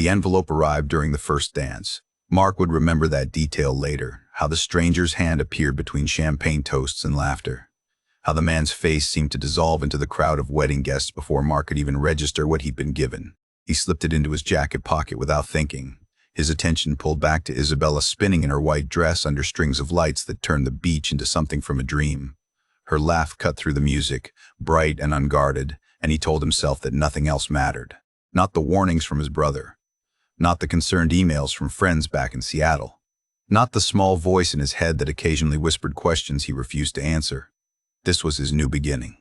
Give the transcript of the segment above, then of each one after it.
The envelope arrived during the first dance. Mark would remember that detail later, how the stranger's hand appeared between champagne toasts and laughter. How the man's face seemed to dissolve into the crowd of wedding guests before Mark could even register what he'd been given. He slipped it into his jacket pocket without thinking, his attention pulled back to Isabella spinning in her white dress under strings of lights that turned the beach into something from a dream. Her laugh cut through the music, bright and unguarded, and he told himself that nothing else mattered. Not the warnings from his brother. Not the concerned emails from friends back in Seattle. Not the small voice in his head that occasionally whispered questions he refused to answer. This was his new beginning.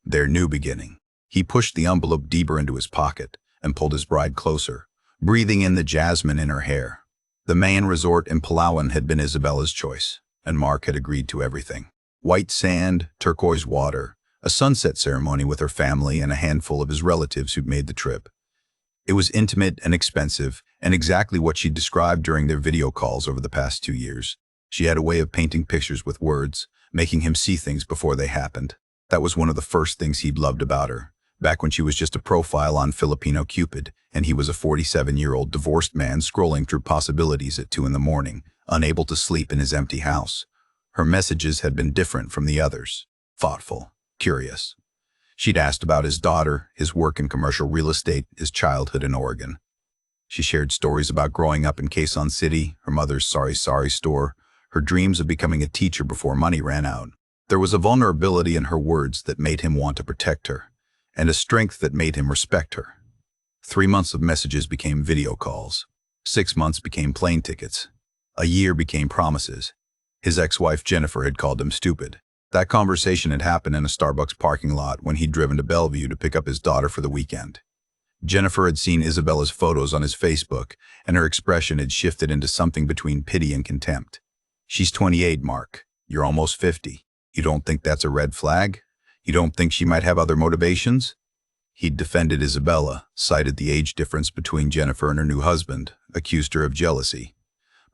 Their new beginning. He pushed the envelope deeper into his pocket and pulled his bride closer, breathing in the jasmine in her hair. The Mayan resort in Palawan had been Isabella's choice, and Mark had agreed to everything. White sand, turquoise water, a sunset ceremony with her family and a handful of his relatives who'd made the trip. It was intimate and expensive, and exactly what she'd described during their video calls over the past 2 years. She had a way of painting pictures with words, making him see things before they happened. That was one of the first things he'd loved about her, back when she was just a profile on Filipino Cupid, and he was a 47-year-old divorced man scrolling through possibilities at 2 in the morning, unable to sleep in his empty house. Her messages had been different from the others. Thoughtful, curious. She'd asked about his daughter, his work in commercial real estate, his childhood in Oregon. She shared stories about growing up in Quezon City, her mother's sari-sari store, her dreams of becoming a teacher before money ran out. There was a vulnerability in her words that made him want to protect her, and a strength that made him respect her. 3 months of messages became video calls. 6 months became plane tickets. A year became promises. His ex-wife Jennifer had called him stupid. That conversation had happened in a Starbucks parking lot when he'd driven to Bellevue to pick up his daughter for the weekend. Jennifer had seen Isabella's photos on his Facebook, and her expression had shifted into something between pity and contempt. "She's 28, Mark. You're almost 50. You don't think that's a red flag? You don't think she might have other motivations?" He'd defended Isabella, cited the age difference between Jennifer and her new husband, accused her of jealousy.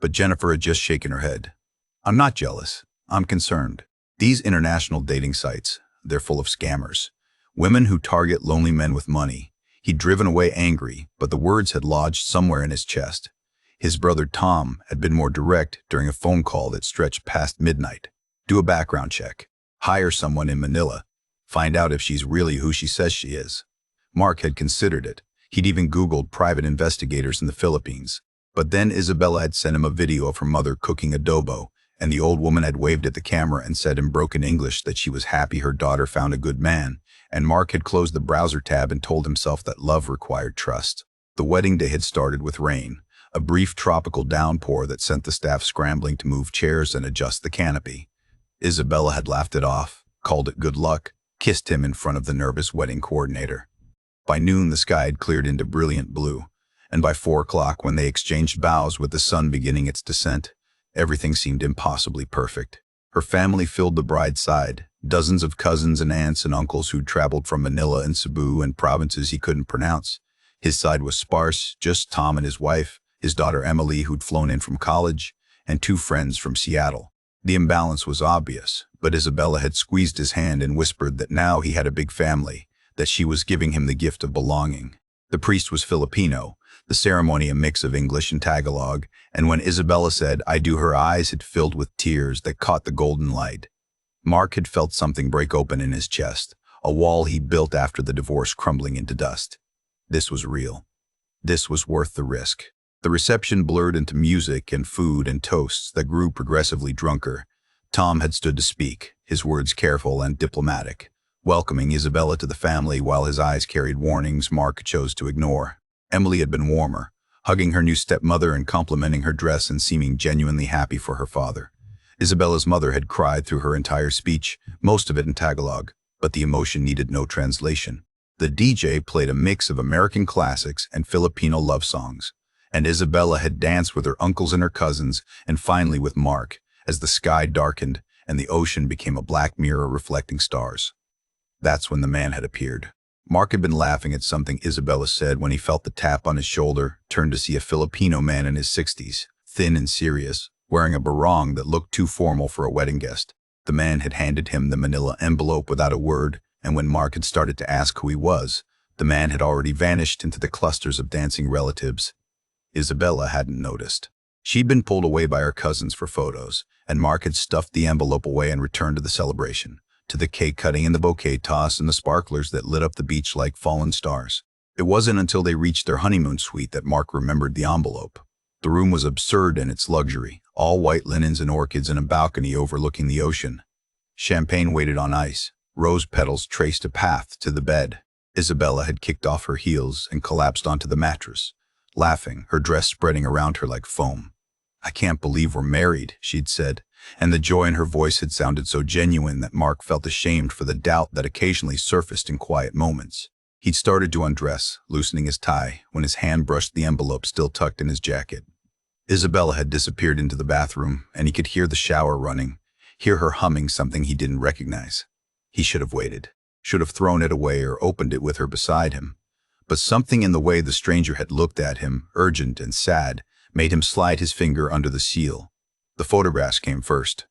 But Jennifer had just shaken her head. "I'm not jealous. I'm concerned. These international dating sites, they're full of scammers. Women who target lonely men with money." He'd driven away angry, but the words had lodged somewhere in his chest. His brother Tom had been more direct during a phone call that stretched past midnight. "Do a background check. Hire someone in Manila. Find out if she's really who she says she is." Mark had considered it. He'd even Googled private investigators in the Philippines. But then Isabella had sent him a video of her mother cooking adobo, and the old woman had waved at the camera and said in broken English that she was happy her daughter found a good man, and Mark had closed the browser tab and told himself that love required trust. The wedding day had started with rain, a brief tropical downpour that sent the staff scrambling to move chairs and adjust the canopy. Isabella had laughed it off, called it good luck, kissed him in front of the nervous wedding coordinator. By noon, the sky had cleared into brilliant blue, and by 4 o'clock, when they exchanged bows with the sun beginning its descent, everything seemed impossibly perfect. Her family filled the bride's side, dozens of cousins and aunts and uncles who'd traveled from Manila and Cebu and provinces he couldn't pronounce. His side was sparse, just Tom and his wife, his daughter Emily who'd flown in from college, and 2 friends from Seattle. The imbalance was obvious, but Isabella had squeezed his hand and whispered that now he had a big family, that she was giving him the gift of belonging. The priest was Filipino, the ceremony a mix of English and Tagalog, and when Isabella said, "I do," her eyes had filled with tears that caught the golden light. Mark had felt something break open in his chest, a wall he built after the divorce crumbling into dust. This was real. This was worth the risk. The reception blurred into music and food and toasts that grew progressively drunker. Tom had stood to speak, his words careful and diplomatic, welcoming Isabella to the family while his eyes carried warnings Mark chose to ignore. Emily had been warmer, hugging her new stepmother and complimenting her dress and seeming genuinely happy for her father. Isabella's mother had cried through her entire speech, most of it in Tagalog, but the emotion needed no translation. The DJ played a mix of American classics and Filipino love songs, and Isabella had danced with her uncles and her cousins, and finally with Mark, as the sky darkened and the ocean became a black mirror reflecting stars. That's when the man had appeared. Mark had been laughing at something Isabella said when he felt the tap on his shoulder, turned to see a Filipino man in his 60s, thin and serious, wearing a barong that looked too formal for a wedding guest. The man had handed him the manila envelope without a word, and when Mark had started to ask who he was, the man had already vanished into the clusters of dancing relatives, Isabella hadn't noticed. She'd been pulled away by her cousins for photos, and Mark had stuffed the envelope away and returned to the celebration, to the cake cutting and the bouquet toss and the sparklers that lit up the beach like fallen stars. It wasn't until they reached their honeymoon suite that Mark remembered the envelope. The room was absurd in its luxury, all white linens and orchids and a balcony overlooking the ocean. Champagne waited on ice. Rose petals traced a path to the bed. Isabella had kicked off her heels and collapsed onto the mattress, laughing, her dress spreading around her like foam. "I can't believe we're married," she'd said, and the joy in her voice had sounded so genuine that Mark felt ashamed for the doubt that occasionally surfaced in quiet moments. He'd started to undress, loosening his tie, when his hand brushed the envelope still tucked in his jacket. Isabella had disappeared into the bathroom, and he could hear the shower running, hear her humming something he didn't recognize. He should have waited, should have thrown it away or opened it with her beside him. But something in the way the stranger had looked at him, urgent and sad, made him slide his finger under the seal. The photographs came first.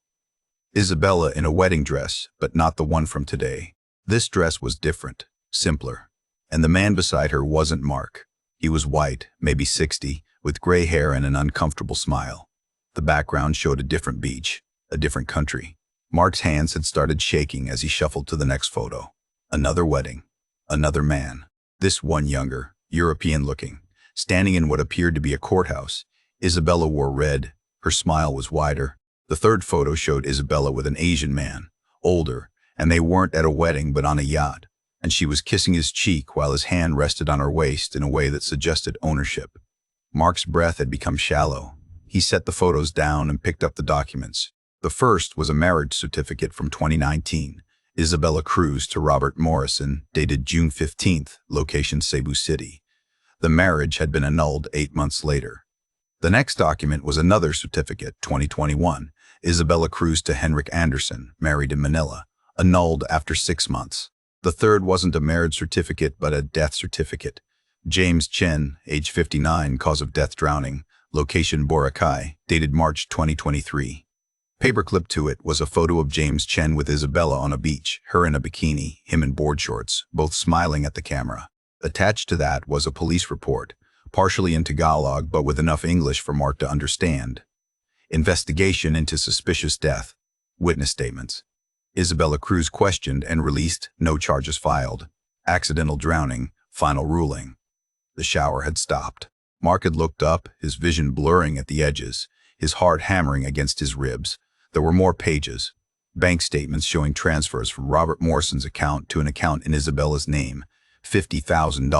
Isabella in a wedding dress, but not the one from today. This dress was different, simpler. And the man beside her wasn't Mark. He was white, maybe 60, with gray hair and an uncomfortable smile. The background showed a different beach, a different country. Mark's hands had started shaking as he shuffled to the next photo. Another wedding. Another man. This one younger, European-looking, standing in what appeared to be a courthouse. Isabella wore red. Her smile was wider. The third photo showed Isabella with an Asian man, older, and they weren't at a wedding but on a yacht, and she was kissing his cheek while his hand rested on her waist in a way that suggested ownership. Mark's breath had become shallow. He set the photos down and picked up the documents. The first was a marriage certificate from 2019, Isabella Cruz to Robert Morrison, dated June 15th, location Cebu City. The marriage had been annulled 8 months later. The next document was another certificate, 2021, Isabella Cruz to Henrik Anderson, married in Manila, annulled after 6 months. The third wasn't a marriage certificate but a death certificate. James Chen, age 59, cause of death drowning, location Boracay, dated March 2023. Paperclipped to it was a photo of James Chen with Isabella on a beach, her in a bikini, him in board shorts, both smiling at the camera. Attached to that was a police report, partially in Tagalog but with enough English for Mark to understand. Investigation into suspicious death. Witness statements. Isabella Cruz questioned and released, no charges filed. Accidental drowning, final ruling. The shower had stopped. Mark had looked up, his vision blurring at the edges, his heart hammering against his ribs. There were more pages. Bank statements showing transfers from Robert Morrison's account to an account in Isabella's name. $50,000,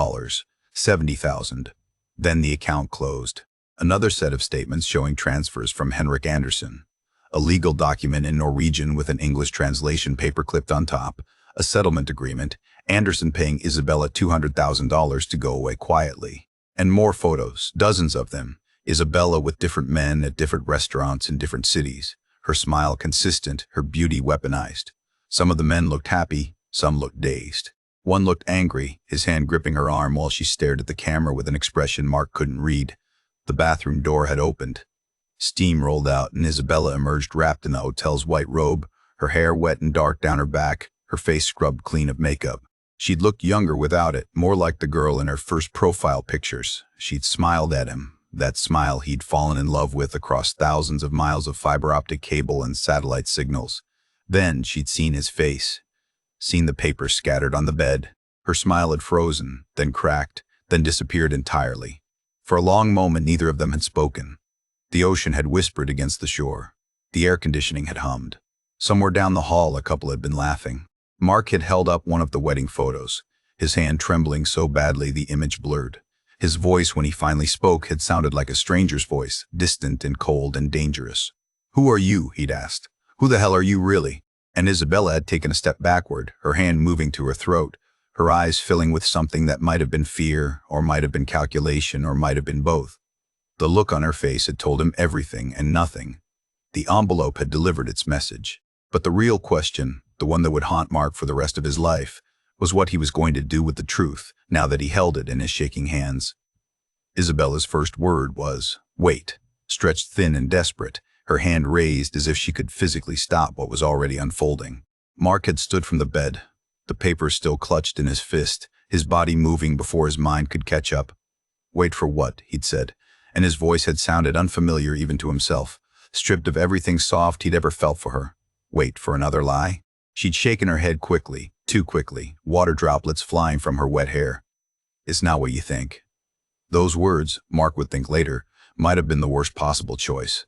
$70,000. Then the account closed. Another set of statements showing transfers from Henrik Anderson. A legal document in Norwegian with an English translation paperclipped on top. A settlement agreement, Anderson paying Isabella $200,000 to go away quietly. And more photos, dozens of them. Isabella with different men at different restaurants in different cities. Her smile consistent, her beauty weaponized. Some of the men looked happy, some looked dazed. One looked angry, his hand gripping her arm while she stared at the camera with an expression Mark couldn't read. The bathroom door had opened. Steam rolled out and Isabella emerged wrapped in the hotel's white robe, her hair wet and dark down her back, her face scrubbed clean of makeup. She'd looked younger without it, more like the girl in her first profile pictures. She'd smiled at him, that smile he'd fallen in love with across thousands of miles of fiber optic cable and satellite signals. Then she'd seen his face, seen the papers scattered on the bed. Her smile had frozen, then cracked, then disappeared entirely. For a long moment neither of them had spoken. The ocean had whispered against the shore. The air conditioning had hummed. Somewhere down the hall a couple had been laughing. Mark had held up one of the wedding photos, his hand trembling so badly the image blurred. His voice when he finally spoke had sounded like a stranger's voice, distant and cold and dangerous. "Who are you?" he'd asked. "Who the hell are you really?" And Isabella had taken a step backward, her hand moving to her throat, her eyes filling with something that might have been fear, or might have been calculation, or might have been both. The look on her face had told him everything and nothing. The envelope had delivered its message. But the real question, the one that would haunt Mark for the rest of his life, was what he was going to do with the truth, now that he held it in his shaking hands. Isabella's first word was, "Wait," stretched thin and desperate, her hand raised as if she could physically stop what was already unfolding. Mark had stood from the bed, the papers still clutched in his fist, his body moving before his mind could catch up. "Wait for what?" he'd said, and his voice had sounded unfamiliar even to himself, stripped of everything soft he'd ever felt for her. Wait for another lie? She'd shaken her head quickly, too quickly, water droplets flying from her wet hair. It's not what you think. Those words, Mark would think later, might have been the worst possible choice.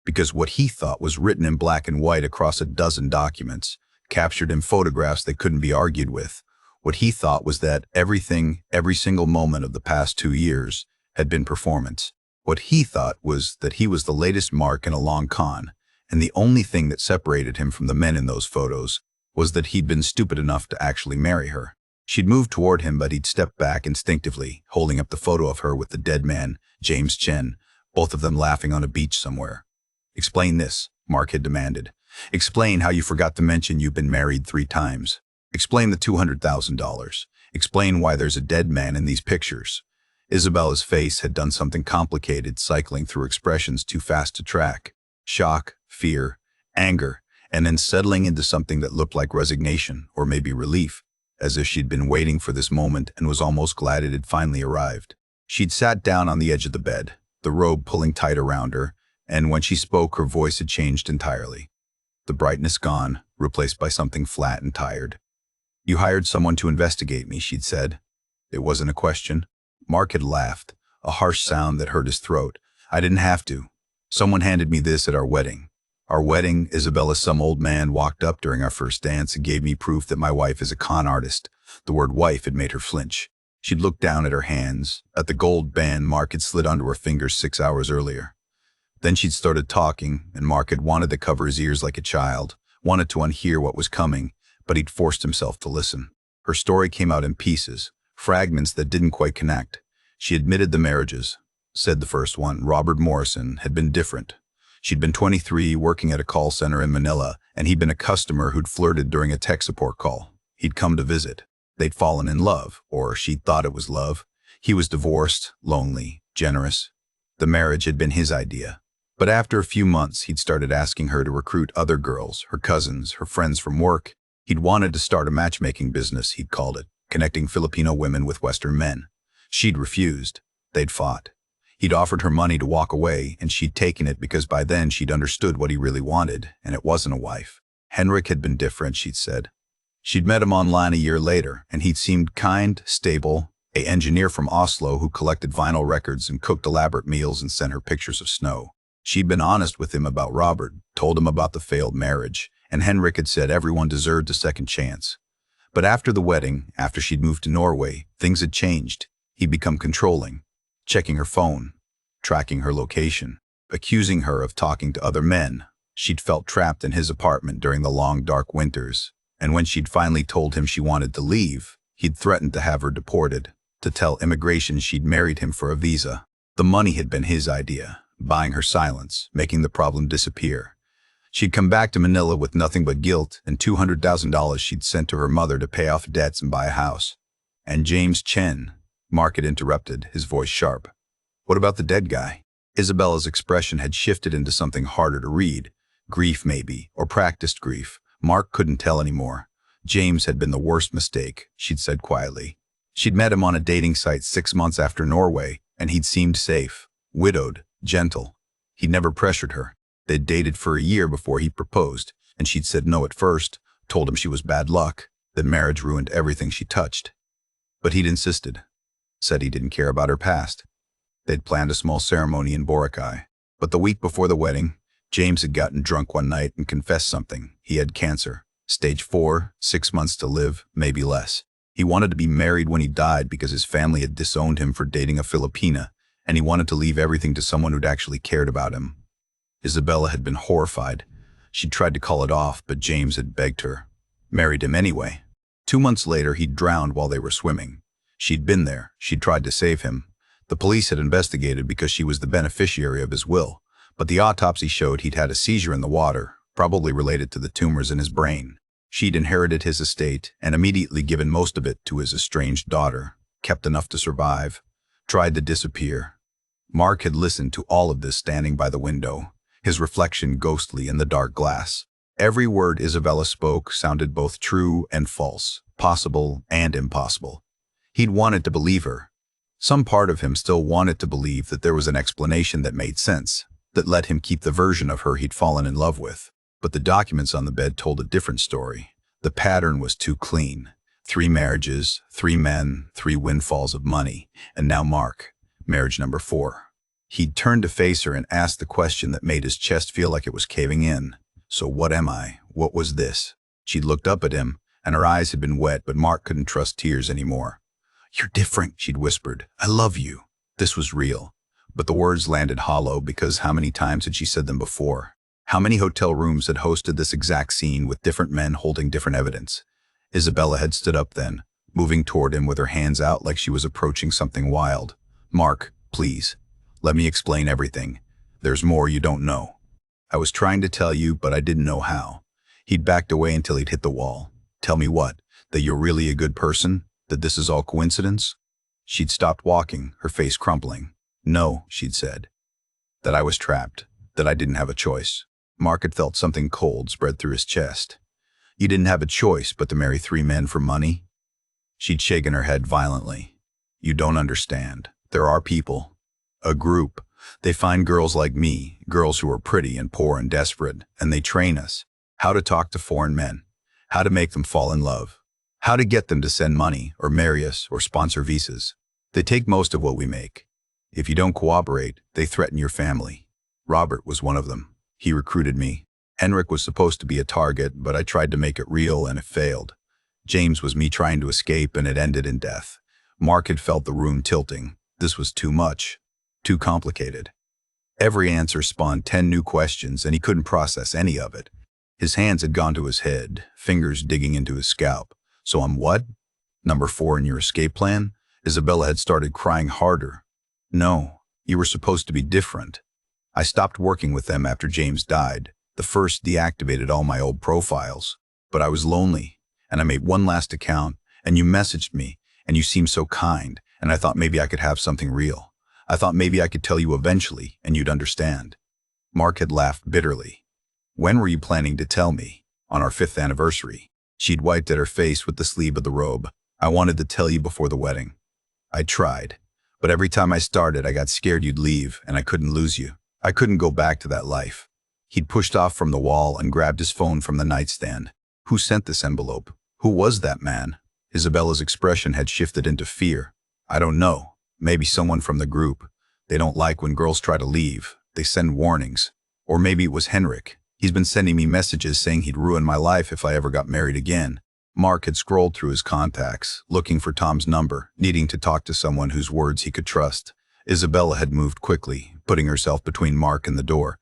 Because what he thought was written in black and white across a dozen documents, captured in photographs that couldn't be argued with, what he thought was that everything, every single moment of the past 2 years, had been performance. What he thought was that he was the latest Mark in a long con, and the only thing that separated him from the men in those photos was that he'd been stupid enough to actually marry her. She'd moved toward him, but he'd stepped back instinctively, holding up the photo of her with the dead man, James Chen, both of them laughing on a beach somewhere. Explain this, Mark had demanded. Explain how you forgot to mention you've been married 3 times. Explain the $200,000. Explain why there's a dead man in these pictures. Isabella's face had done something complicated, cycling through expressions too fast to track. Shock, fear, anger, and then settling into something that looked like resignation, or maybe relief, as if she'd been waiting for this moment and was almost glad it had finally arrived. She'd sat down on the edge of the bed, the robe pulling tight around her, and when she spoke, her voice had changed entirely. The brightness gone, replaced by something flat and tired. You hired someone to investigate me, she'd said. It wasn't a question. Mark had laughed, a harsh sound that hurt his throat. I didn't have to. Someone handed me this at our wedding. Our wedding, Isabella, some old man walked up during our first dance and gave me proof that my wife is a con artist. The word wife had made her flinch. She'd looked down at her hands, at the gold band Mark had slid onto her fingers 6 hours earlier. Then she'd started talking, and Mark had wanted to cover his ears like a child, wanted to unhear what was coming, but he'd forced himself to listen. Her story came out in pieces, fragments that didn't quite connect. She admitted the marriages. Said the first one, Robert Morrison, had been different. She'd been 23, working at a call center in Manila, and he'd been a customer who'd flirted during a tech support call. He'd come to visit. They'd fallen in love, or she'd thought it was love. He was divorced, lonely, generous. The marriage had been his idea. But after a few months, he'd started asking her to recruit other girls, her cousins, her friends from work. He'd wanted to start a matchmaking business, he'd called it, connecting Filipino women with Western men. She'd refused. They'd fought. He'd offered her money to walk away, and she'd taken it because by then she'd understood what he really wanted, and it wasn't a wife. Henrik had been different, she'd said. She'd met him online a year later, and he'd seemed kind, stable, an engineer from Oslo who collected vinyl records and cooked elaborate meals and sent her pictures of snow. She'd been honest with him about Robert, told him about the failed marriage, and Henrik had said everyone deserved a second chance. But after the wedding, after she'd moved to Norway, things had changed. He'd become controlling, checking her phone, tracking her location, accusing her of talking to other men. She'd felt trapped in his apartment during the long, dark winters, and when she'd finally told him she wanted to leave, he'd threatened to have her deported, to tell immigration she'd married him for a visa. The money had been his idea, buying her silence, making the problem disappear. She'd come back to Manila with nothing but guilt and $200,000 she'd sent to her mother to pay off debts and buy a house. And James Chen, Mark had interrupted, his voice sharp. What about the dead guy? Isabella's expression had shifted into something harder to read. Grief, maybe, or practiced grief. Mark couldn't tell anymore. James had been the worst mistake, she'd said quietly. She'd met him on a dating site 6 months after Norway, and he'd seemed safe, widowed, gentle. He'd never pressured her. They'd dated for a year before he proposed, and she'd said no at first, told him she was bad luck, that marriage ruined everything she touched. But he'd insisted, said he didn't care about her past. They'd planned a small ceremony in Boracay. But the week before the wedding, James had gotten drunk one night and confessed something. He had cancer. Stage 4, 6 months to live, maybe less. He wanted to be married when he died because his family had disowned him for dating a Filipina, and he wanted to leave everything to someone who'd actually cared about him. Isabella had been horrified. She'd tried to call it off, but James had begged her. Married him anyway. 2 months later, he'd drowned while they were swimming. She'd been there. She'd tried to save him. The police had investigated because she was the beneficiary of his will, but the autopsy showed he'd had a seizure in the water, probably related to the tumors in his brain. She'd inherited his estate and immediately given most of it to his estranged daughter, kept enough to survive, tried to disappear. Mark had listened to all of this standing by the window, his reflection ghostly in the dark glass. Every word Isabella spoke sounded both true and false, possible and impossible. He'd wanted to believe her. Some part of him still wanted to believe that there was an explanation that made sense, that let him keep the version of her he'd fallen in love with. But the documents on the bed told a different story. The pattern was too clean. 3 marriages, 3 men, 3 windfalls of money, and now Mark, marriage number 4. He'd turned to face her and asked the question that made his chest feel like it was caving in. So what am I? What was this? She'd looked up at him, and her eyes had been wet, but Mark couldn't trust tears anymore. "You're different," she'd whispered. "I love you." This was real. But the words landed hollow because how many times had she said them before? How many hotel rooms had hosted this exact scene with different men holding different evidence? Isabella had stood up then, moving toward him with her hands out like she was approaching something wild. "Mark, please. Let me explain everything. There's more you don't know." "I was trying to tell you, but I didn't know how." He'd backed away until he'd hit the wall. "Tell me what? That you're really a good person? That this is all coincidence?" She'd stopped walking, her face crumpling. "No," she'd said. "That I was trapped. That I didn't have a choice." Mark had felt something cold spread through his chest. "You didn't have a choice but to marry 3 men for money?" She'd shaken her head violently. "You don't understand. There are people. A group. They find girls like me, girls who are pretty and poor and desperate, and they train us. How to talk to foreign men. How to make them fall in love. How to get them to send money, or marry us, or sponsor visas. They take most of what we make. If you don't cooperate, they threaten your family. Robert was one of them. He recruited me. Henrik was supposed to be a target, but I tried to make it real and it failed. James was me trying to escape and it ended in death." Mark had felt the room tilting. This was too much. Too complicated. Every answer spawned 10 new questions and he couldn't process any of it. His hands had gone to his head, fingers digging into his scalp. "So I'm what? Number 4 in your escape plan?" Isabella had started crying harder. "No, you were supposed to be different. I stopped working with them after James died. The first deactivated all my old profiles. But I was lonely, and I made one last account, and you messaged me, and you seemed so kind, and I thought maybe I could have something real. I thought maybe I could tell you eventually, and you'd understand." Mark had laughed bitterly. "When were you planning to tell me?" "On our 5th anniversary. She'd wiped at her face with the sleeve of the robe. "I wanted to tell you before the wedding. I tried. But every time I started, I got scared you'd leave, and I couldn't lose you. I couldn't go back to that life." He'd pushed off from the wall and grabbed his phone from the nightstand. "Who sent this envelope? Who was that man?" Isabella's expression had shifted into fear. "I don't know. Maybe someone from the group. They don't like when girls try to leave. They send warnings. Or maybe it was Henrik. He's been sending me messages saying he'd ruin my life if I ever got married again." Mark had scrolled through his contacts, looking for Tom's number, needing to talk to someone whose words he could trust. Isabella had moved quickly, putting herself between Mark and the door.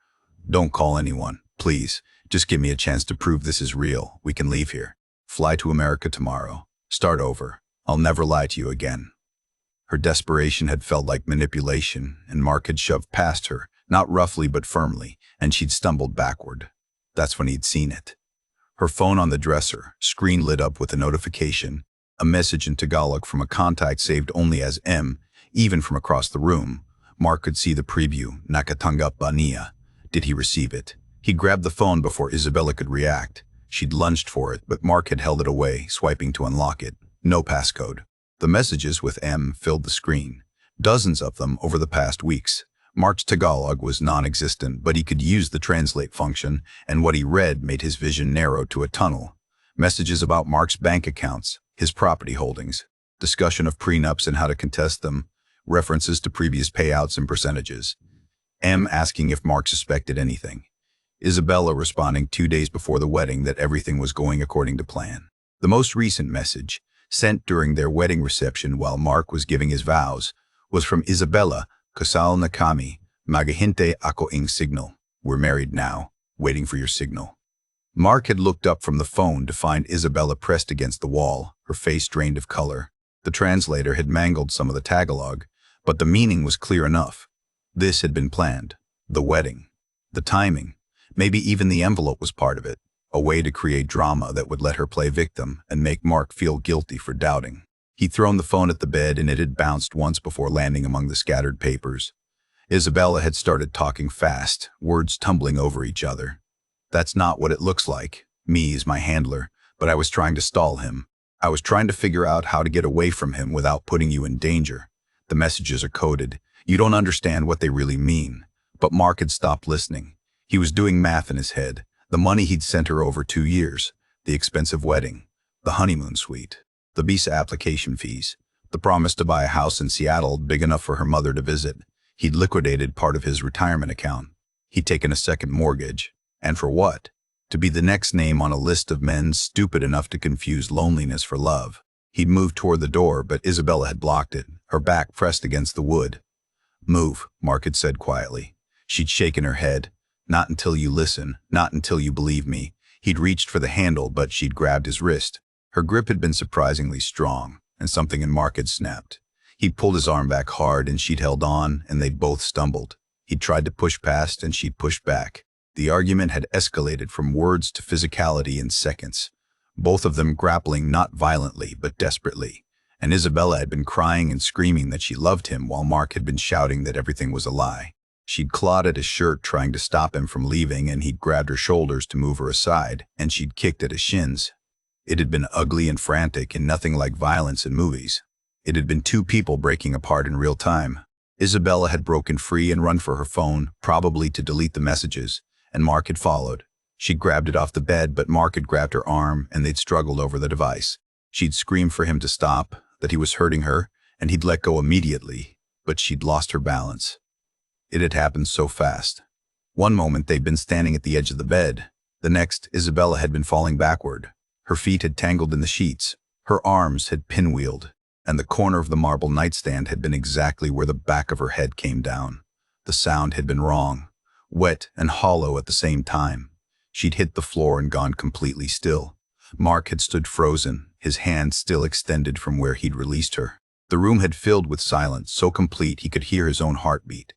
"Don't call anyone, please. Just give me a chance to prove this is real. We can leave here. Fly to America tomorrow. Start over. I'll never lie to you again." Her desperation had felt like manipulation, and Mark had shoved past her, not roughly but firmly, and she'd stumbled backward. That's when he'd seen it. Her phone on the dresser, screen lit up with a notification, a message in Tagalog from a contact saved only as M, even from across the room. Mark could see the preview, "Nakatanggap ba niya?" Did he receive it? He grabbed the phone before Isabella could react. She'd lunged for it, but Mark had held it away, swiping to unlock it. No passcode. The messages with M filled the screen. Dozens of them over the past weeks. Mark's Tagalog was non-existent, but he could use the translate function, and what he read made his vision narrow to a tunnel. Messages about Mark's bank accounts, his property holdings, discussion of prenups and how to contest them, references to previous payouts and percentages. M asking if Mark suspected anything. Isabella responding 2 days before the wedding that everything was going according to plan. The most recent message, sent during their wedding reception while Mark was giving his vows, was from Isabella. "Kasal na kami, maghihintay ako ing signal. We're married now, waiting for your signal." Mark had looked up from the phone to find Isabella pressed against the wall, her face drained of color. The translator had mangled some of the Tagalog, but the meaning was clear enough. This had been planned. The wedding. The timing. Maybe even the envelope was part of it. A way to create drama that would let her play victim and make Mark feel guilty for doubting. He'd thrown the phone at the bed and it had bounced once before landing among the scattered papers. Isabella had started talking fast, words tumbling over each other. "That's not what it looks like. Me is my handler, but I was trying to stall him. I was trying to figure out how to get away from him without putting you in danger. The messages are coded. You don't understand what they really mean. But Mark had stopped listening. He was doing math in his head. The money he'd sent her over 2 years, the expensive wedding, the honeymoon suite, the visa application fees, the promise to buy a house in Seattle big enough for her mother to visit. He'd liquidated part of his retirement account. He'd taken a second mortgage. And for what? To be the next name on a list of men stupid enough to confuse loneliness for love. He'd moved toward the door, but Isabella had blocked it, her back pressed against the wood. "Move," Mark had said quietly. She'd shaken her head. "Not until you listen, not until you believe me." He'd reached for the handle, but she'd grabbed his wrist. Her grip had been surprisingly strong, and something in Mark had snapped. He'd pulled his arm back hard, and she'd held on, and they'd both stumbled. He'd tried to push past, and she'd pushed back. The argument had escalated from words to physicality in seconds, both of them grappling not violently but desperately. And Isabella had been crying and screaming that she loved him while Mark had been shouting that everything was a lie. She'd clawed at his shirt trying to stop him from leaving, and he'd grabbed her shoulders to move her aside, and she'd kicked at his shins. It had been ugly and frantic and nothing like violence in movies. It had been two people breaking apart in real time. Isabella had broken free and run for her phone, probably to delete the messages, and Mark had followed. She'd grabbed it off the bed, but Mark had grabbed her arm, and they'd struggled over the device. She'd screamed for him to stop, that he was hurting her, and he'd let go immediately, but she'd lost her balance. It had happened so fast. One moment they'd been standing at the edge of the bed. The next, Isabella had been falling backward. Her feet had tangled in the sheets. Her arms had pinwheeled, and the corner of the marble nightstand had been exactly where the back of her head came down. The sound had been wrong, wet and hollow at the same time. She'd hit the floor and gone completely still. Mark had stood frozen, his hand still extended from where he'd released her. The room had filled with silence, so complete he could hear his own heartbeat.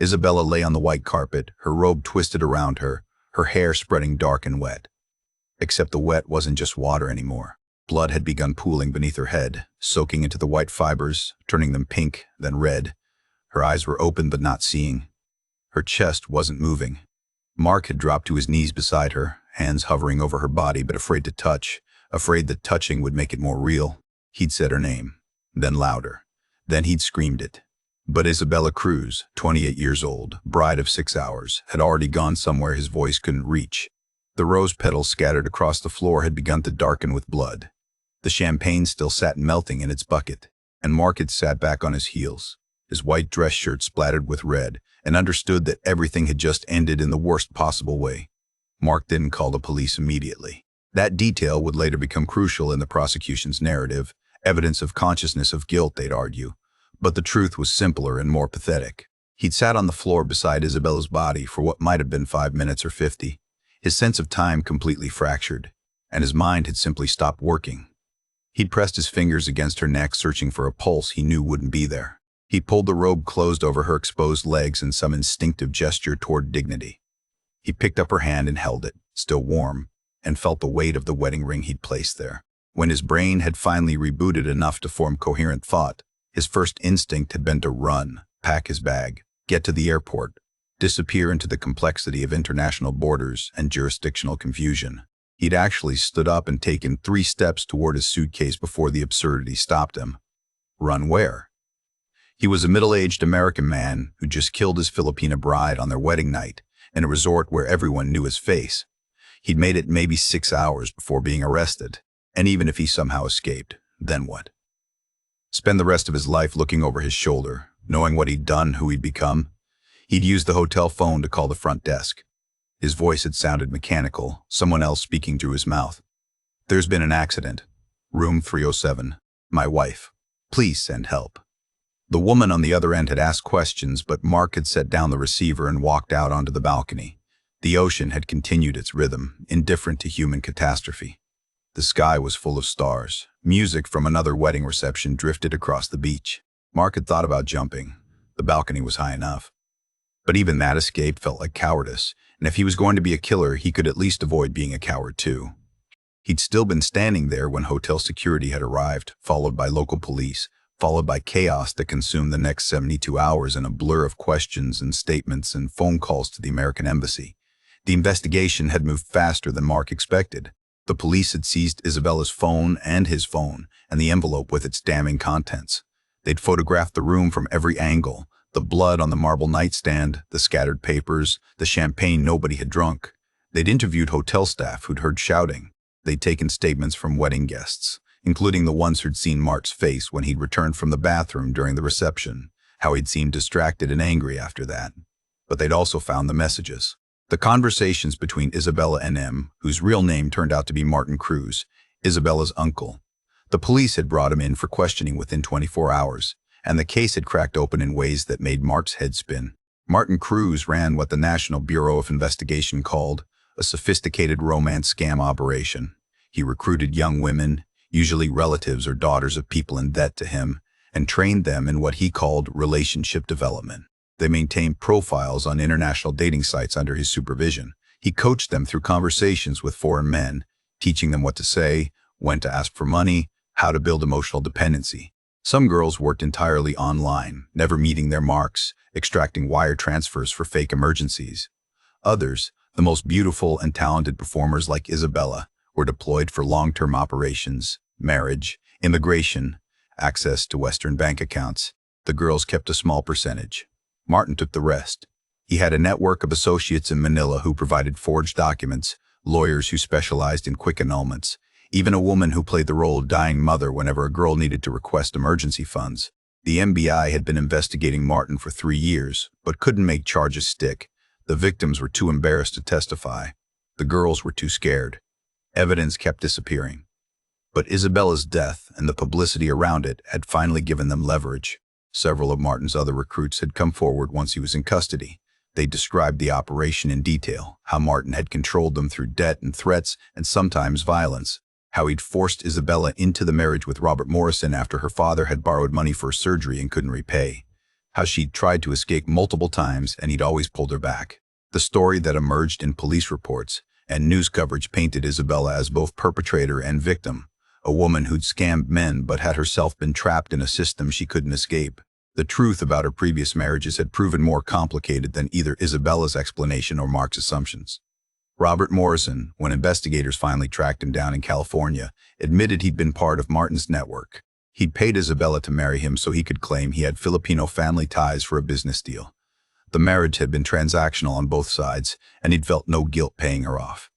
Isabella lay on the white carpet, her robe twisted around her, her hair spreading dark and wet. Except the wet wasn't just water anymore. Blood had begun pooling beneath her head, soaking into the white fibers, turning them pink, then red. Her eyes were open but not seeing. Her chest wasn't moving. Mark had dropped to his knees beside her, hands hovering over her body but afraid to touch, afraid that touching would make it more real. He'd said her name, then louder. Then he'd screamed it. But Isabella Cruz, 28 years old, bride of 6 hours, had already gone somewhere his voice couldn't reach. The rose petals scattered across the floor had begun to darken with blood. The champagne still sat melting in its bucket, and Mark had sat back on his heels, his white dress shirt splattered with red, and understood that everything had just ended in the worst possible way. Mark didn't call the police immediately. That detail would later become crucial in the prosecution's narrative, evidence of consciousness of guilt, they'd argue. But the truth was simpler and more pathetic. He'd sat on the floor beside Isabella's body for what might have been 5 minutes or 50, his sense of time completely fractured, and his mind had simply stopped working. He'd pressed his fingers against her neck, searching for a pulse he knew wouldn't be there. He pulled the robe closed over her exposed legs in some instinctive gesture toward dignity. He picked up her hand and held it, still warm, and felt the weight of the wedding ring he'd placed there. When his brain had finally rebooted enough to form coherent thought, his first instinct had been to run, pack his bag, get to the airport, disappear into the complexity of international borders and jurisdictional confusion. He'd actually stood up and taken 3 steps toward his suitcase before the absurdity stopped him. Run where? He was a middle-aged American man who just killed his Filipina bride on their wedding night in a resort where everyone knew his face. He'd made it maybe 6 hours before being arrested, and even if he somehow escaped, then what? Spend the rest of his life looking over his shoulder, knowing what he'd done, who he'd become? He'd used the hotel phone to call the front desk. His voice had sounded mechanical, someone else speaking through his mouth. "There's been an accident. Room 307. My wife. Please send help." The woman on the other end had asked questions, but Mark had set down the receiver and walked out onto the balcony. The ocean had continued its rhythm, indifferent to human catastrophe. The sky was full of stars. Music from another wedding reception drifted across the beach. Mark had thought about jumping. The balcony was high enough. But even that escape felt like cowardice, and if he was going to be a killer, he could at least avoid being a coward too. He'd still been standing there when hotel security had arrived, followed by local police, followed by chaos that consumed the next 72 hours in a blur of questions and statements and phone calls to the American embassy. The investigation had moved faster than Mark expected. The police had seized Isabella's phone and his phone, and the envelope with its damning contents. They'd photographed the room from every angle, the blood on the marble nightstand, the scattered papers, the champagne nobody had drunk. They'd interviewed hotel staff who'd heard shouting. They'd taken statements from wedding guests, including the ones who'd seen Mark's face when he'd returned from the bathroom during the reception, how he'd seemed distracted and angry after that. But they'd also found the messages. The conversations between Isabella and M, whose real name turned out to be Martin Cruz, Isabella's uncle. The police had brought him in for questioning within 24 hours, and the case had cracked open in ways that made Mark's head spin. Martin Cruz ran what the National Bureau of Investigation called a sophisticated romance scam operation. He recruited young women, usually relatives or daughters of people in debt to him, and trained them in what he called relationship development. They maintained profiles on international dating sites under his supervision. He coached them through conversations with foreign men, teaching them what to say, when to ask for money, how to build emotional dependency. Some girls worked entirely online, never meeting their marks, extracting wire transfers for fake emergencies. Others, the most beautiful and talented performers like Isabella, were deployed for long-term operations, marriage, immigration, access to Western bank accounts. The girls kept a small percentage. Martin took the rest. He had a network of associates in Manila who provided forged documents, lawyers who specialized in quick annulments, even a woman who played the role of dying mother whenever a girl needed to request emergency funds. The FBI had been investigating Martin for 3 years, but couldn't make charges stick. The victims were too embarrassed to testify. The girls were too scared. Evidence kept disappearing. But Isabella's death and the publicity around it had finally given them leverage. Several of Martin's other recruits had come forward once he was in custody. They described the operation in detail, how Martin had controlled them through debt and threats and sometimes violence, how he'd forced Isabella into the marriage with Robert Morrison after her father had borrowed money for surgery and couldn't repay, how she'd tried to escape multiple times and he'd always pulled her back. The story that emerged in police reports and news coverage painted Isabella as both perpetrator and victim, a woman who'd scammed men but had herself been trapped in a system she couldn't escape. The truth about her previous marriages had proven more complicated than either Isabella's explanation or Mark's assumptions. Robert Morrison, when investigators finally tracked him down in California, admitted he'd been part of Martin's network. He'd paid Isabella to marry him so he could claim he had Filipino family ties for a business deal. The marriage had been transactional on both sides, and he'd felt no guilt paying her off.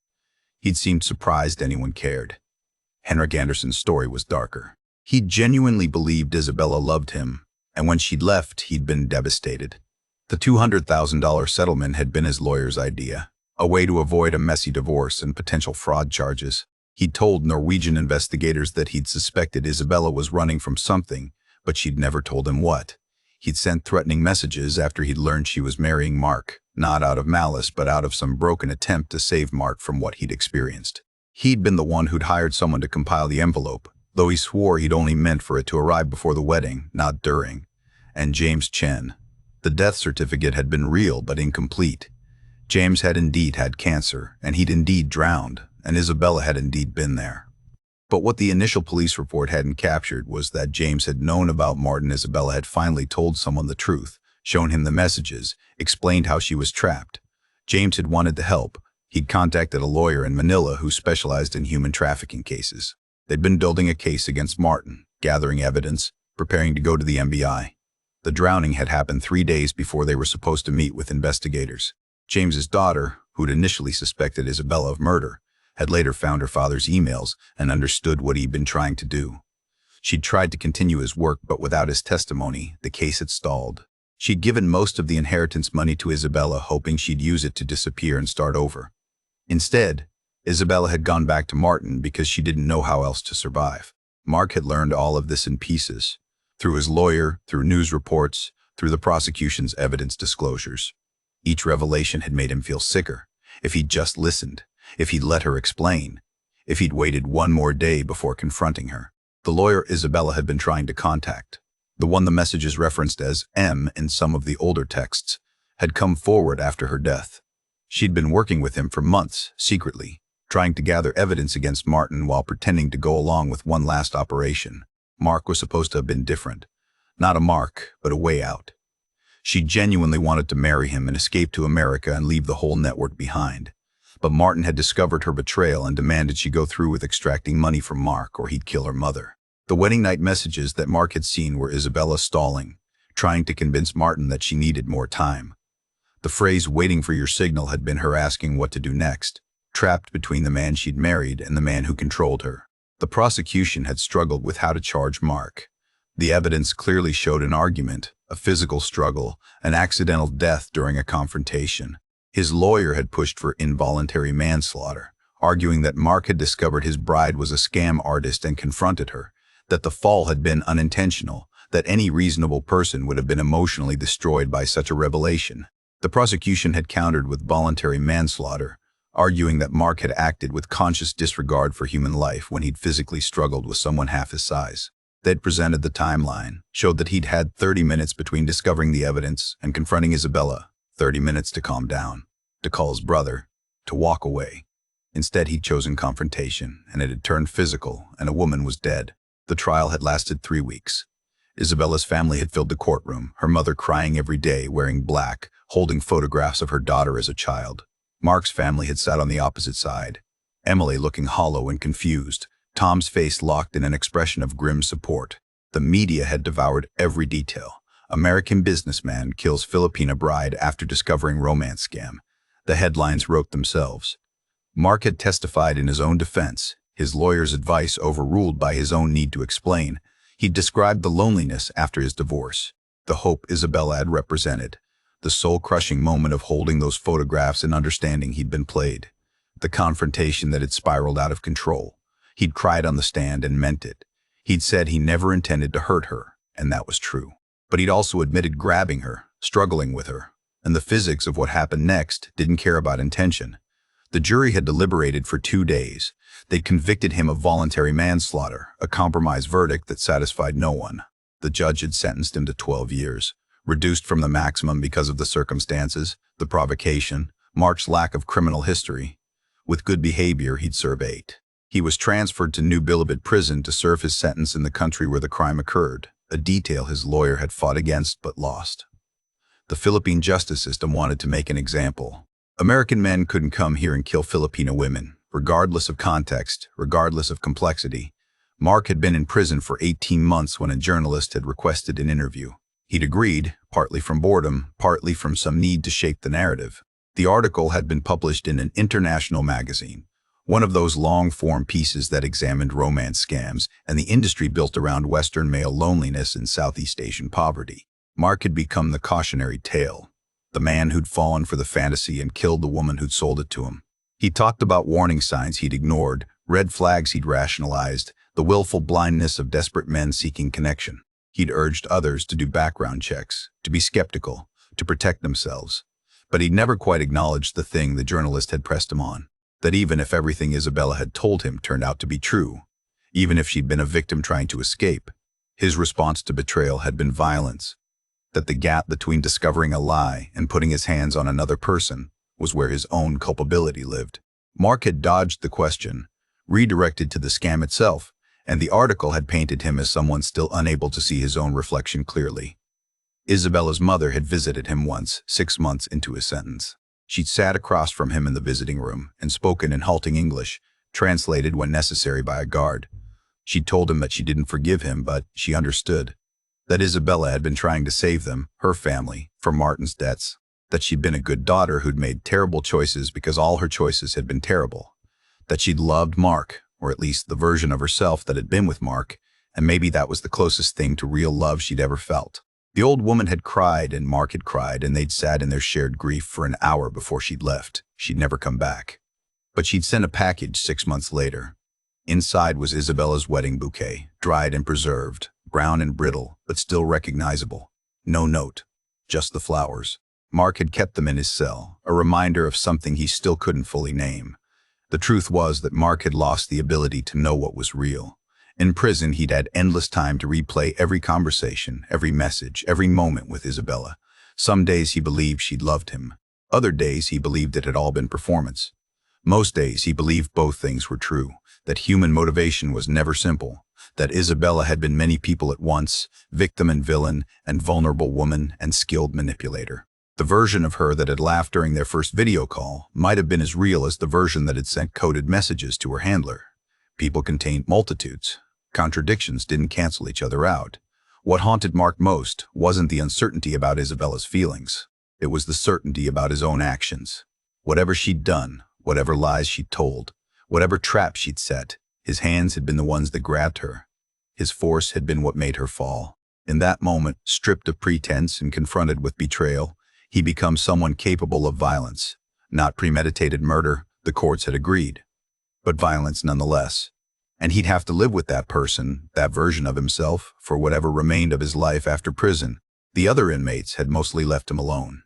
He'd seemed surprised anyone cared. Henrik Anderson's story was darker. He'd genuinely believed Isabella loved him, and when she'd left, he'd been devastated. The $200,000 settlement had been his lawyer's idea, a way to avoid a messy divorce and potential fraud charges. He'd told Norwegian investigators that he'd suspected Isabella was running from something, but she'd never told him what. He'd sent threatening messages after he'd learned she was marrying Mark, not out of malice but out of some broken attempt to save Mark from what he'd experienced. He'd been the one who'd hired someone to compile the envelope, though he swore he'd only meant for it to arrive before the wedding, not during. And James Chen. The death certificate had been real but incomplete. James had indeed had cancer, and he'd indeed drowned, and Isabella had indeed been there. But what the initial police report hadn't captured was that James had known about Martin. Isabella had finally told someone the truth, shown him the messages, explained how she was trapped. James had wanted to help. He'd contacted a lawyer in Manila who specialized in human trafficking cases. They'd been building a case against Martin, gathering evidence, preparing to go to the FBI. The drowning had happened 3 days before they were supposed to meet with investigators. James's daughter, who'd initially suspected Isabella of murder, had later found her father's emails and understood what he'd been trying to do. She'd tried to continue his work, but without his testimony, the case had stalled. She'd given most of the inheritance money to Isabella, hoping she'd use it to disappear and start over. Instead, Isabella had gone back to Martin because she didn't know how else to survive. Mark had learned all of this in pieces, through his lawyer, through news reports, through the prosecution's evidence disclosures. Each revelation had made him feel sicker. If he'd just listened, if he'd let her explain, if he'd waited one more day before confronting her. The lawyer Isabella had been trying to contact, the one the messages referenced as M in some of the older texts, had come forward after her death. She'd been working with him for months, secretly, trying to gather evidence against Martin while pretending to go along with one last operation. Mark was supposed to have been different. Not a mark, but a way out. She genuinely wanted to marry him and escape to America and leave the whole network behind. But Martin had discovered her betrayal and demanded she go through with extracting money from Mark or he'd kill her mother. The wedding night messages that Mark had seen were Isabella stalling, trying to convince Martin that she needed more time. The phrase "waiting for your signal" had been her asking what to do next, trapped between the man she'd married and the man who controlled her. The prosecution had struggled with how to charge Mark. The evidence clearly showed an argument, a physical struggle, an accidental death during a confrontation. His lawyer had pushed for involuntary manslaughter, arguing that Mark had discovered his bride was a scam artist and confronted her, that the fall had been unintentional, that any reasonable person would have been emotionally destroyed by such a revelation. The prosecution had countered with voluntary manslaughter, arguing that Mark had acted with conscious disregard for human life when he'd physically struggled with someone half his size. They'd presented the timeline, showed that he'd had 30 minutes between discovering the evidence and confronting Isabella, 30 minutes to calm down, to call his brother, to walk away. Instead, he'd chosen confrontation, and it had turned physical, and a woman was dead. The trial had lasted 3 weeks. Isabella's family had filled the courtroom, her mother crying every day, wearing black, holding photographs of her daughter as a child. Mark's family had sat on the opposite side, Emily looking hollow and confused, Tom's face locked in an expression of grim support. The media had devoured every detail. American businessman kills Filipina bride after discovering romance scam. The headlines wrote themselves. Mark had testified in his own defense, his lawyer's advice overruled by his own need to explain. He described the loneliness after his divorce, the hope Isabella had represented, the soul-crushing moment of holding those photographs and understanding he'd been played, the confrontation that had spiraled out of control. He'd cried on the stand and meant it. He'd said he never intended to hurt her, and that was true. But he'd also admitted grabbing her, struggling with her, and the physics of what happened next didn't care about intention. The jury had deliberated for 2 days. They'd convicted him of voluntary manslaughter, a compromise verdict that satisfied no one. The judge had sentenced him to 12 years, reduced from the maximum because of the circumstances, the provocation, Mark's lack of criminal history. With good behavior, he'd serve 8. He was transferred to New Bilibid prison to serve his sentence in the country where the crime occurred, a detail his lawyer had fought against but lost. The Philippine justice system wanted to make an example. American men couldn't come here and kill Filipino women, regardless of context, regardless of complexity. Mark had been in prison for 18 months when a journalist had requested an interview. He'd agreed, partly from boredom, partly from some need to shape the narrative. The article had been published in an international magazine, one of those long-form pieces that examined romance scams and the industry built around Western male loneliness and Southeast Asian poverty. Mark had become the cautionary tale, the man who'd fallen for the fantasy and killed the woman who'd sold it to him. He talked about warning signs he'd ignored, red flags he'd rationalized, the willful blindness of desperate men seeking connection. He'd urged others to do background checks, to be skeptical, to protect themselves. But he'd never quite acknowledged the thing the journalist had pressed him on, that even if everything Isabella had told him turned out to be true, even if she'd been a victim trying to escape, his response to betrayal had been violence, that the gap between discovering a lie and putting his hands on another person was where his own culpability lived. Mark had dodged the question, redirected to the scam itself, and the article had painted him as someone still unable to see his own reflection clearly. Isabella's mother had visited him once, 6 months into his sentence. She'd sat across from him in the visiting room and spoken in halting English, translated when necessary by a guard. She'd told him that she didn't forgive him, but she understood. That Isabella had been trying to save them, her family, from Martin's debts. That she'd been a good daughter who'd made terrible choices because all her choices had been terrible. That she'd loved Mark, or at least the version of herself that had been with Mark, and maybe that was the closest thing to real love she'd ever felt. The old woman had cried and Mark had cried, and they'd sat in their shared grief for an hour before she'd left. She'd never come back. But she'd sent a package 6 months later. Inside was Isabella's wedding bouquet, dried and preserved, brown and brittle, but still recognizable. No note, just the flowers. Mark had kept them in his cell, a reminder of something he still couldn't fully name. The truth was that Mark had lost the ability to know what was real. In prison, he'd had endless time to replay every conversation, every message, every moment with Isabella. Some days he believed she'd loved him. Other days he believed it had all been performance. Most days he believed both things were true, that human motivation was never simple, that Isabella had been many people at once, victim and villain, and vulnerable woman and skilled manipulator. The version of her that had laughed during their first video call might have been as real as the version that had sent coded messages to her handler. People contained multitudes. Contradictions didn't cancel each other out. What haunted Mark most wasn't the uncertainty about Isabella's feelings. It was the certainty about his own actions. Whatever she'd done, whatever lies she'd told, whatever trap she'd set, his hands had been the ones that grabbed her. His force had been what made her fall. In that moment, stripped of pretense and confronted with betrayal, he became someone capable of violence. Not premeditated murder, the courts had agreed, but violence nonetheless. And he'd have to live with that person, that version of himself, for whatever remained of his life after prison. The other inmates had mostly left him alone.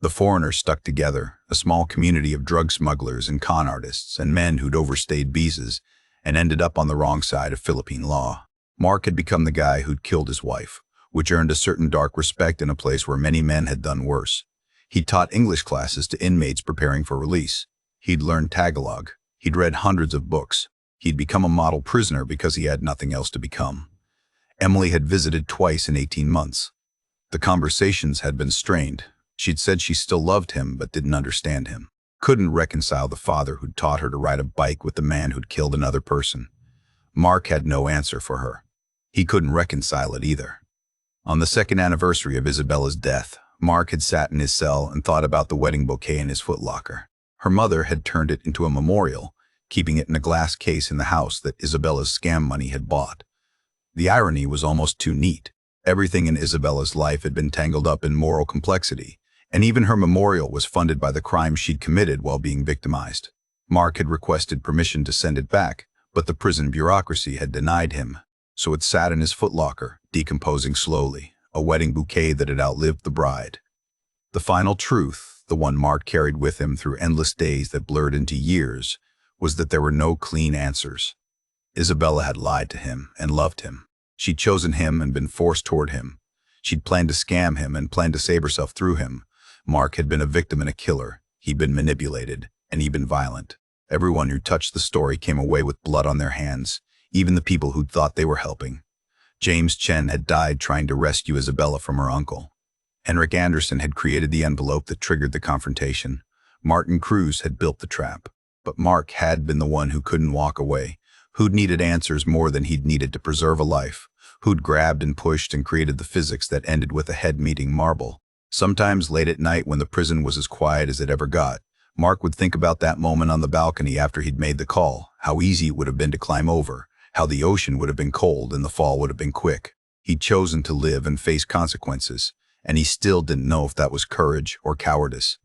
The foreigners stuck together, a small community of drug smugglers and con artists and men who'd overstayed visas and ended up on the wrong side of Philippine law. Mark had become the guy who'd killed his wife, which earned a certain dark respect in a place where many men had done worse. He'd taught English classes to inmates preparing for release. He'd learned Tagalog. He'd read hundreds of books. He'd become a model prisoner because he had nothing else to become. Emily had visited twice in 18 months. The conversations had been strained. She'd said she still loved him but didn't understand him. Couldn't reconcile the father who'd taught her to ride a bike with the man who'd killed another person. Mark had no answer for her. He couldn't reconcile it either. On the second anniversary of Isabella's death, Mark had sat in his cell and thought about the wedding bouquet in his footlocker. Her mother had turned it into a memorial, keeping it in a glass case in the house that Isabella's scam money had bought. The irony was almost too neat. Everything in Isabella's life had been tangled up in moral complexity, and even her memorial was funded by the crime she'd committed while being victimized. Mark had requested permission to send it back, but the prison bureaucracy had denied him, so it sat in his footlocker, decomposing slowly, a wedding bouquet that had outlived the bride. The final truth, the one Mark carried with him through endless days that blurred into years, was that there were no clean answers. Isabella had lied to him and loved him. She'd chosen him and been forced toward him. She'd planned to scam him and planned to save herself through him. Mark had been a victim and a killer. He'd been manipulated, and he'd been violent. Everyone who touched the story came away with blood on their hands, even the people who'd thought they were helping. James Chen had died trying to rescue Isabella from her uncle. Henrik Anderson had created the envelope that triggered the confrontation. Martin Cruz had built the trap. But Mark had been the one who couldn't walk away, who'd needed answers more than he'd needed to preserve a life, who'd grabbed and pushed and created the physics that ended with a head meeting marble. Sometimes late at night when the prison was as quiet as it ever got, Mark would think about that moment on the balcony after he'd made the call, how easy it would have been to climb over, how the ocean would have been cold and the fall would have been quick. He'd chosen to live and face consequences, and he still didn't know if that was courage or cowardice.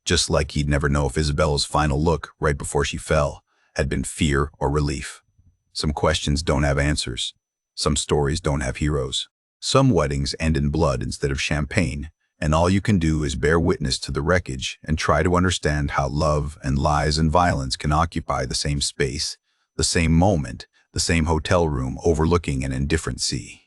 Just like he'd never know if Isabella's final look, right before she fell, had been fear or relief. Some questions don't have answers. Some stories don't have heroes. Some weddings end in blood instead of champagne, and all you can do is bear witness to the wreckage and try to understand how love and lies and violence can occupy the same space, the same moment, the same hotel room overlooking an indifferent sea.